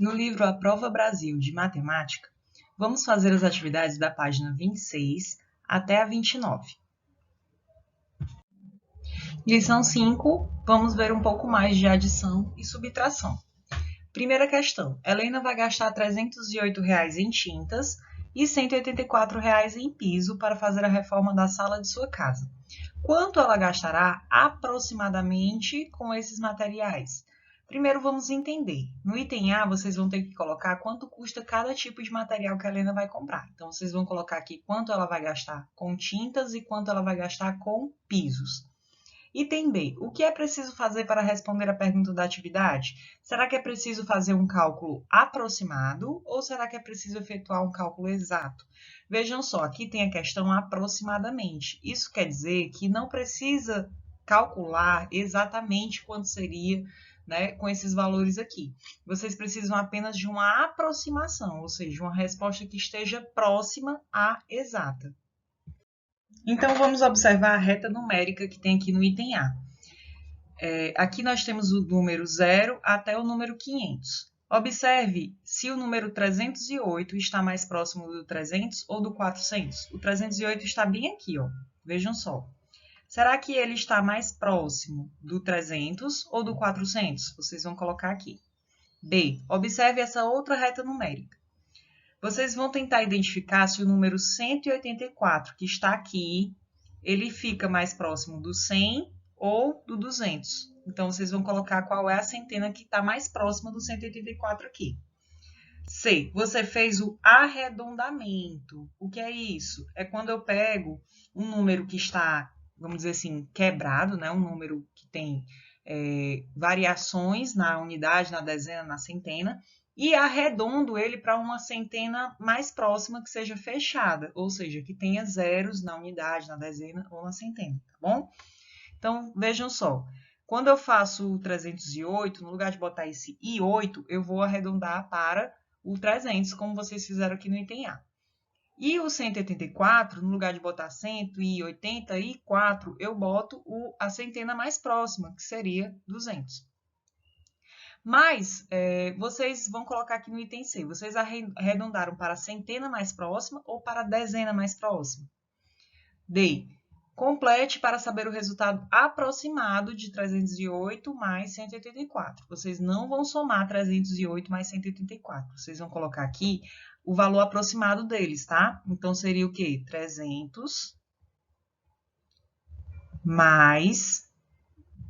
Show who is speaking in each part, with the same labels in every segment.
Speaker 1: No livro A Prova Brasil de Matemática, vamos fazer as atividades da página 26 até a 29. Lição 5, vamos ver um pouco mais de adição e subtração. Primeira questão, Helena vai gastar R$ 308 em tintas e R$ 184 em piso para fazer a reforma da sala de sua casa. Quanto ela gastará aproximadamente com esses materiais? Primeiro vamos entender. No item A, vocês vão ter que colocar quanto custa cada tipo de material que a Helena vai comprar. Então, vocês vão colocar aqui quanto ela vai gastar com tintas e quanto ela vai gastar com pisos. Item B. O que é preciso fazer para responder a pergunta da atividade? Será que é preciso fazer um cálculo aproximado ou será que é preciso efetuar um cálculo exato? Vejam só, aqui tem a questão aproximadamente. Isso quer dizer que não precisa calcular exatamente quanto seria, né, com esses valores aqui. Vocês precisam apenas de uma aproximação, ou seja, uma resposta que esteja próxima à exata. Então, vamos observar a reta numérica que tem aqui no item A. Aqui nós temos o número 0 até o número 500. Observe se o número 308 está mais próximo do 300 ou do 400. O 308 está bem aqui, ó. Vejam só. Será que ele está mais próximo do 300 ou do 400? Vocês vão colocar aqui. B. Observe essa outra reta numérica. Vocês vão tentar identificar se o número 184, que está aqui, ele fica mais próximo do 100 ou do 200. Então, vocês vão colocar qual é a centena que está mais próxima do 184 aqui. C. Você fez o arredondamento. O que é isso? É quando eu pego um número que está, vamos dizer assim, quebrado, né? Um número que tem variações na unidade, na dezena, na centena, e arredondo ele para uma centena mais próxima que seja fechada, ou seja, que tenha zeros na unidade, na dezena ou na centena, tá bom? Então, vejam só, quando eu faço o 308, no lugar de botar esse I8, eu vou arredondar para o 300, como vocês fizeram aqui no item A. E o 184, no lugar de botar 184, eu boto a centena mais próxima, que seria 200. Mas, vocês vão colocar aqui no item C, vocês arredondaram para a centena mais próxima ou para a dezena mais próxima? D. Complete para saber o resultado aproximado de 308 mais 184. Vocês não vão somar 308 mais 184. Vocês vão colocar aqui o valor aproximado deles, tá? Então, seria o quê? 300 mais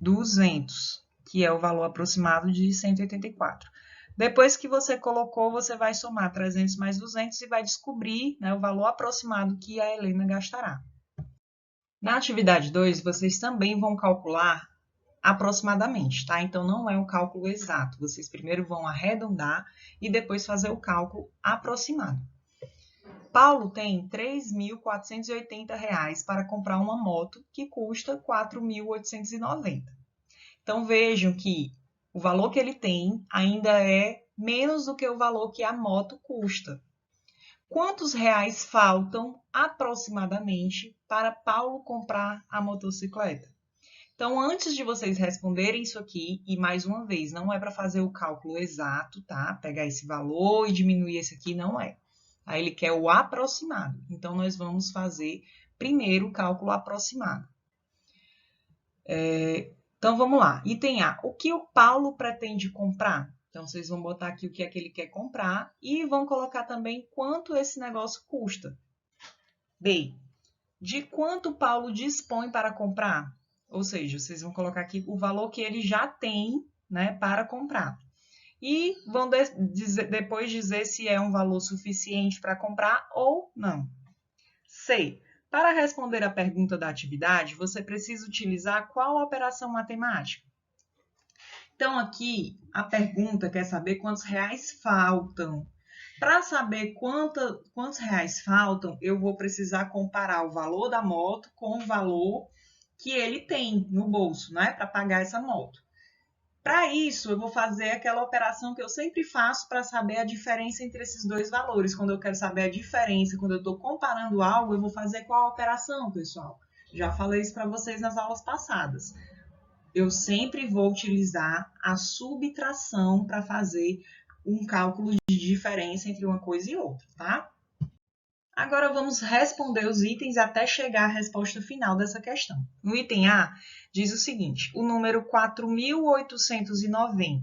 Speaker 1: 200. Que é o valor aproximado de 184. Depois que você colocou, você vai somar 300 mais 200 e vai descobrir, né, o valor aproximado que a Helena gastará. Na atividade 2, vocês também vão calcular aproximadamente, tá? Então, não é um cálculo exato. Vocês primeiro vão arredondar e depois fazer o cálculo aproximado. Paulo tem R$ 3.480 para comprar uma moto que custa R$ 4.890. Então, vejam que o valor que ele tem ainda é menos do que o valor que a moto custa. Quantos reais faltam aproximadamente para Paulo comprar a motocicleta? Então, antes de vocês responderem isso aqui, e mais uma vez, não é para fazer o cálculo exato, tá? Pegar esse valor e diminuir esse aqui, não é. Aí ele quer o aproximado. Então, nós vamos fazer primeiro o cálculo aproximado. Então, vamos lá. Item A. O que o Paulo pretende comprar? Então, vocês vão botar aqui o que é que ele quer comprar e vão colocar também quanto esse negócio custa. B. De quanto o Paulo dispõe para comprar? Ou seja, vocês vão colocar aqui o valor que ele já tem, né, para comprar. E vão depois dizer se é um valor suficiente para comprar ou não. C. Para responder a pergunta da atividade, você precisa utilizar qual operação matemática? Então, aqui, a pergunta quer saber quantos reais faltam. Para saber quantos reais faltam, eu vou precisar comparar o valor da moto com o valor que ele tem no bolso, né? Para pagar essa moto. Para isso, eu vou fazer aquela operação que eu sempre faço para saber a diferença entre esses dois valores. Quando eu quero saber a diferença, quando eu estou comparando algo, eu vou fazer qual operação, pessoal? Já falei isso para vocês nas aulas passadas. Eu sempre vou utilizar a subtração para fazer um cálculo de diferença entre uma coisa e outra, tá? Agora vamos responder os itens até chegar à resposta final dessa questão. No item A, diz o seguinte, o número 4.890,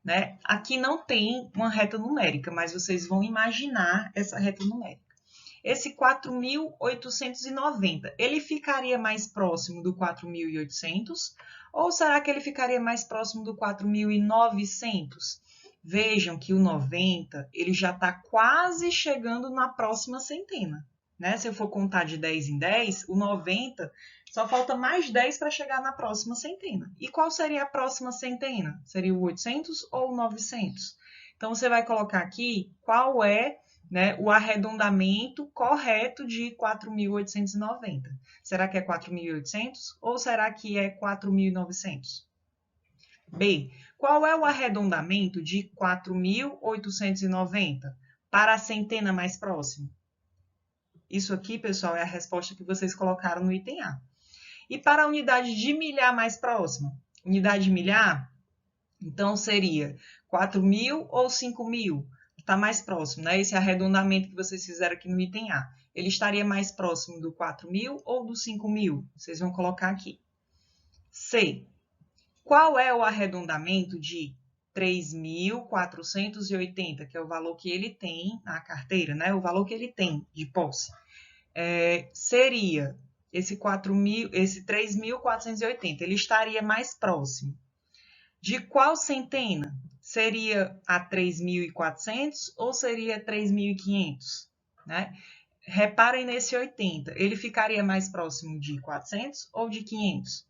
Speaker 1: né? Aqui não tem uma reta numérica, mas vocês vão imaginar essa reta numérica. Esse 4.890, ele ficaria mais próximo do 4.800 ou será que ele ficaria mais próximo do 4.900? Vejam que o 90, ele já está quase chegando na próxima centena, né? Se eu for contar de 10 em 10, o 90 só falta mais 10 para chegar na próxima centena. E qual seria a próxima centena? Seria o 800 ou o 900? Então, você vai colocar aqui qual é, né, o arredondamento correto de 4.890. Será que é 4.800 ou será que é 4.900? B. Qual é o arredondamento de 4.890 para a centena mais próxima? Isso aqui, pessoal, é a resposta que vocês colocaram no item A. E para a unidade de milhar mais próxima? Unidade de milhar, então, seria 4.000 ou 5.000? Está mais próximo, né? Esse arredondamento que vocês fizeram aqui no item A. Ele estaria mais próximo do 4.000 ou do 5.000? Vocês vão colocar aqui. C. Qual é o arredondamento de 3.480, que é o valor que ele tem na carteira, né? O valor que ele tem de posse. Seria esse 3.480, ele estaria mais próximo. De qual centena? Seria a 3.400 ou seria 3.500? Né? Reparem nesse 80, ele ficaria mais próximo de 400 ou de 500?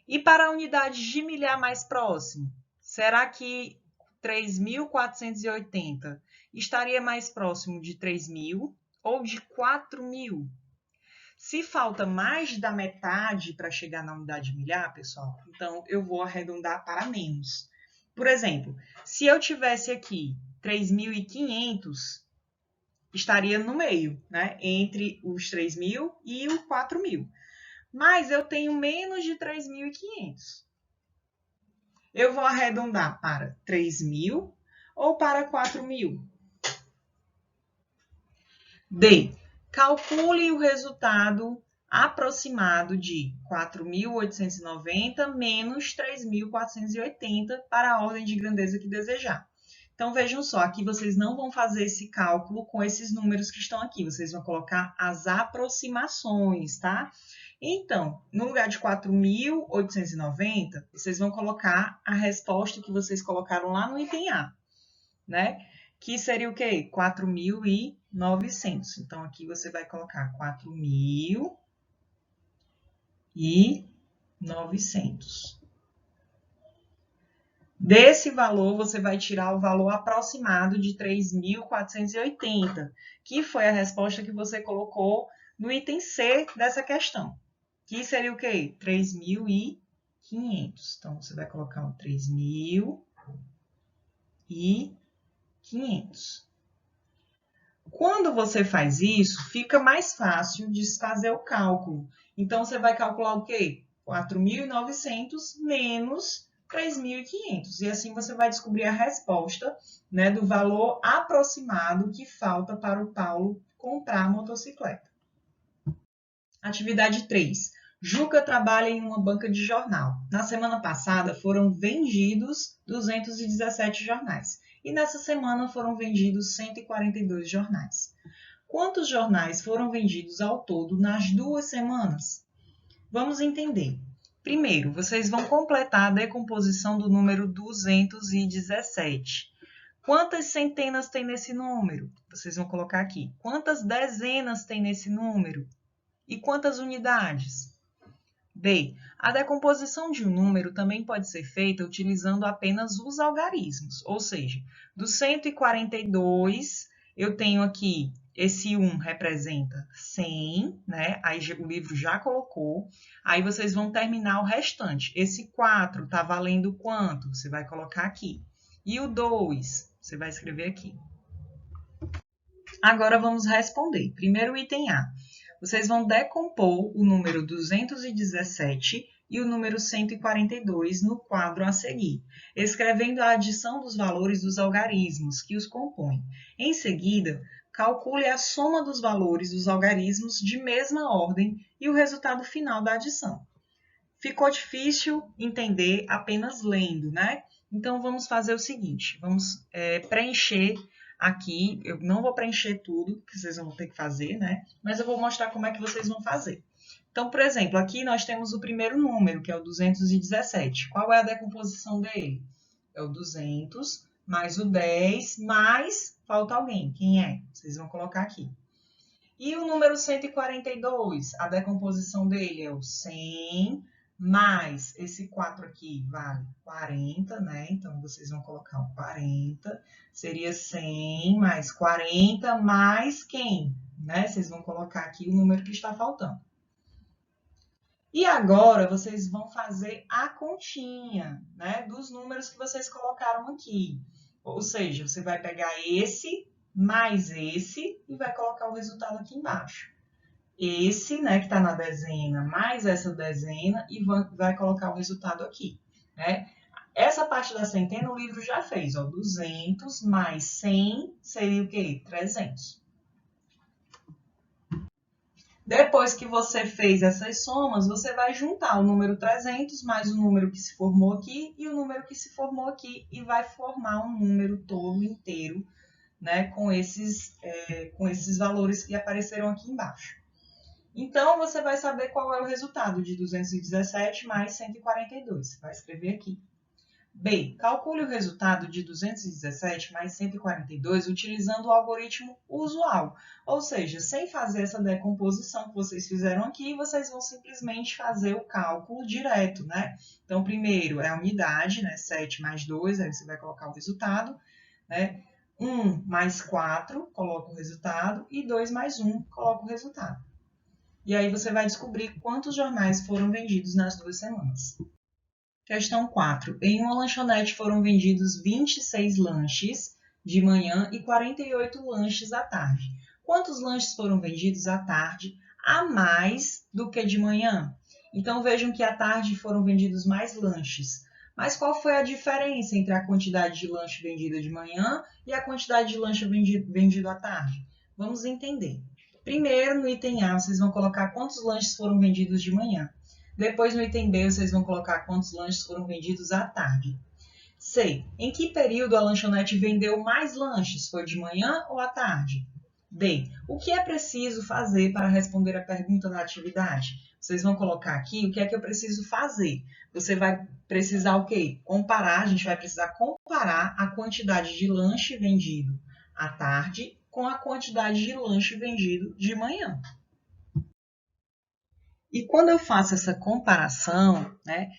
Speaker 1: E para a unidade de milhar mais próximo, será que 3.480 estaria mais próximo de 3.000 ou de 4.000? Se falta mais da metade para chegar na unidade de milhar, pessoal, então eu vou arredondar para menos. Por exemplo, se eu tivesse aqui 3.500, estaria no meio, né? Entre os 3.000 e os 4.000. Mas eu tenho menos de 3.500. Eu vou arredondar para 3.000 ou para 4.000? D. Calcule o resultado aproximado de 4.890 menos 3.480 para a ordem de grandeza que desejar. Então, vejam só, aqui vocês não vão fazer esse cálculo com esses números que estão aqui, vocês vão colocar as aproximações, tá? Então, no lugar de 4.890, vocês vão colocar a resposta que vocês colocaram lá no item A, né? Que seria o quê? 4.900. Então, aqui você vai colocar 4.900. Desse valor, você vai tirar o valor aproximado de 3.480, que foi a resposta que você colocou no item C dessa questão. Que seria o quê? 3.500. Então, você vai colocar um 3.500. Quando você faz isso, fica mais fácil de fazer o cálculo. Então, você vai calcular o quê? 4.900 menos 3.500. E assim você vai descobrir a resposta, né, do valor aproximado que falta para o Paulo comprar a motocicleta. Atividade 3. Juca trabalha em uma banca de jornal. Na semana passada foram vendidos 217 jornais. E nessa semana foram vendidos 142 jornais. Quantos jornais foram vendidos ao todo nas 2 semanas? Vamos entender. Primeiro, vocês vão completar a decomposição do número 217. Quantas centenas tem nesse número? Vocês vão colocar aqui. Quantas dezenas tem nesse número? E quantas unidades? B. A decomposição de um número também pode ser feita utilizando apenas os algarismos, ou seja, do 142, eu tenho aqui, esse 1 representa 100, né? Aí o livro já colocou, aí vocês vão terminar o restante. Esse 4 está valendo quanto? Você vai colocar aqui. E o 2, você vai escrever aqui. Agora vamos responder. Primeiro o item A. Vocês vão decompor o número 217 e o número 142 no quadro a seguir, escrevendo a adição dos valores dos algarismos que os compõem. Em seguida, calcule a soma dos valores dos algarismos de mesma ordem e o resultado final da adição. Ficou difícil entender apenas lendo, né? Então, vamos fazer o seguinte, vamos preencher aqui, eu não vou preencher tudo que vocês vão ter que fazer, né? Mas eu vou mostrar como é que vocês vão fazer. Então, por exemplo, aqui nós temos o primeiro número, que é o 217. Qual é a decomposição dele? É o 200 mais o 10, mais falta alguém. Quem é? Vocês vão colocar aqui. E o número 142, a decomposição dele é o 100 mais esse 4 aqui vale 40, né? Então, vocês vão colocar o 40, seria 100 mais 40 mais quem? Né? Vocês vão colocar aqui o número que está faltando. E agora, vocês vão fazer a continha, né, dos números que vocês colocaram aqui. Ou seja, você vai pegar esse mais esse e vai colocar o resultado aqui embaixo. Esse, né, que está na dezena, mais essa dezena e vai colocar o resultado aqui, né? Essa parte da centena o livro já fez, ó, 200 mais 100 seria o quê? 300. Depois que você fez essas somas, você vai juntar o número 300 mais o número que se formou aqui e o número que se formou aqui e vai formar um número todo inteiro, né, com esses valores que apareceram aqui embaixo. Então, você vai saber qual é o resultado de 217 mais 142. Você vai escrever aqui. B. Calcule o resultado de 217 mais 142 utilizando o algoritmo usual, ou seja, sem fazer essa decomposição que vocês fizeram aqui, vocês vão simplesmente fazer o cálculo direto, né? Então, primeiro é a unidade, né? 7 mais 2, aí você vai colocar o resultado, né? 1 mais 4, coloca o resultado, e 2 mais 1, coloca o resultado. E aí você vai descobrir quantos jornais foram vendidos nas 2 semanas. Questão 4. Em uma lanchonete foram vendidos 26 lanches de manhã e 48 lanches à tarde. Quantos lanches foram vendidos à tarde a mais do que de manhã? Então, vejam que à tarde foram vendidos mais lanches. Mas qual foi a diferença entre a quantidade de lanche vendida de manhã e a quantidade de lanche vendido à tarde? Vamos entender. Primeiro, no item A, vocês vão colocar quantos lanches foram vendidos de manhã. Depois, no item B, vocês vão colocar quantos lanches foram vendidos à tarde. C. Em que período a lanchonete vendeu mais lanches? Foi de manhã ou à tarde? D. O que é preciso fazer para responder a pergunta da atividade? Vocês vão colocar aqui o que é que eu preciso fazer. Você vai precisar o quê? Comparar, a gente vai precisar comparar a quantidade de lanche vendido à tarde com a quantidade de lanche vendido de manhã. E quando eu faço essa comparação, né,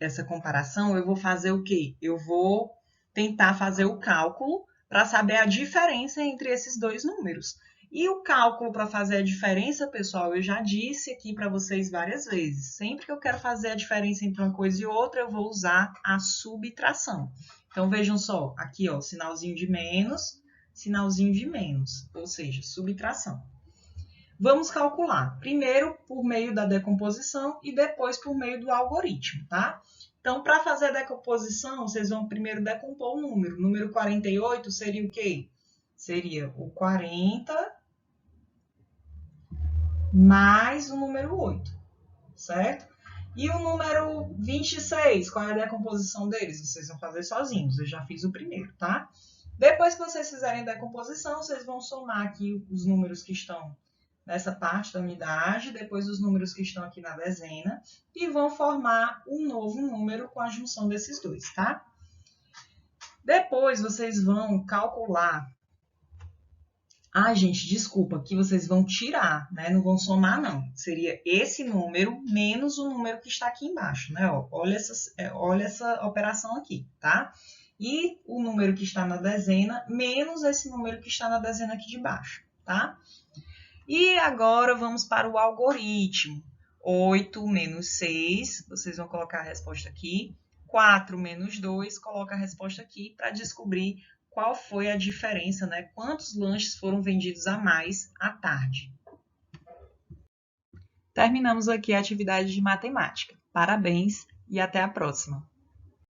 Speaker 1: essa comparação, eu vou fazer o quê? Eu vou tentar fazer o cálculo para saber a diferença entre esses dois números. E o cálculo para fazer a diferença, pessoal, eu já disse aqui para vocês várias vezes. Sempre que eu quero fazer a diferença entre uma coisa e outra, eu vou usar a subtração. Então, vejam só, aqui, ó, sinalzinho de menos, ou seja, subtração. Vamos calcular, primeiro por meio da decomposição e depois por meio do algoritmo, tá? Então, para fazer a decomposição, vocês vão primeiro decompor o número. O número 48 seria o quê? Seria o 40 mais o número 8, certo? E o número 26, qual é a decomposição deles? Vocês vão fazer sozinhos, eu já fiz o primeiro, tá? Depois que vocês fizerem a decomposição, vocês vão somar aqui os números que estão nessa parte da unidade, depois os números que estão aqui na dezena, e vão formar um novo número com a junção desses dois, tá? Depois vocês vão calcular. Ah, gente, desculpa, aqui vocês vão tirar, né? Não vão somar, não. Seria esse número menos o número que está aqui embaixo, né? Ó, olha essa operação aqui, tá? E o número que está na dezena menos esse número que está na dezena aqui de baixo, tá? E agora vamos para o algoritmo. 8 menos 6, vocês vão colocar a resposta aqui. 4 menos 2, coloca a resposta aqui para descobrir qual foi a diferença, né? Quantos lanches foram vendidos a mais à tarde. Terminamos aqui a atividade de matemática. Parabéns e até a próxima!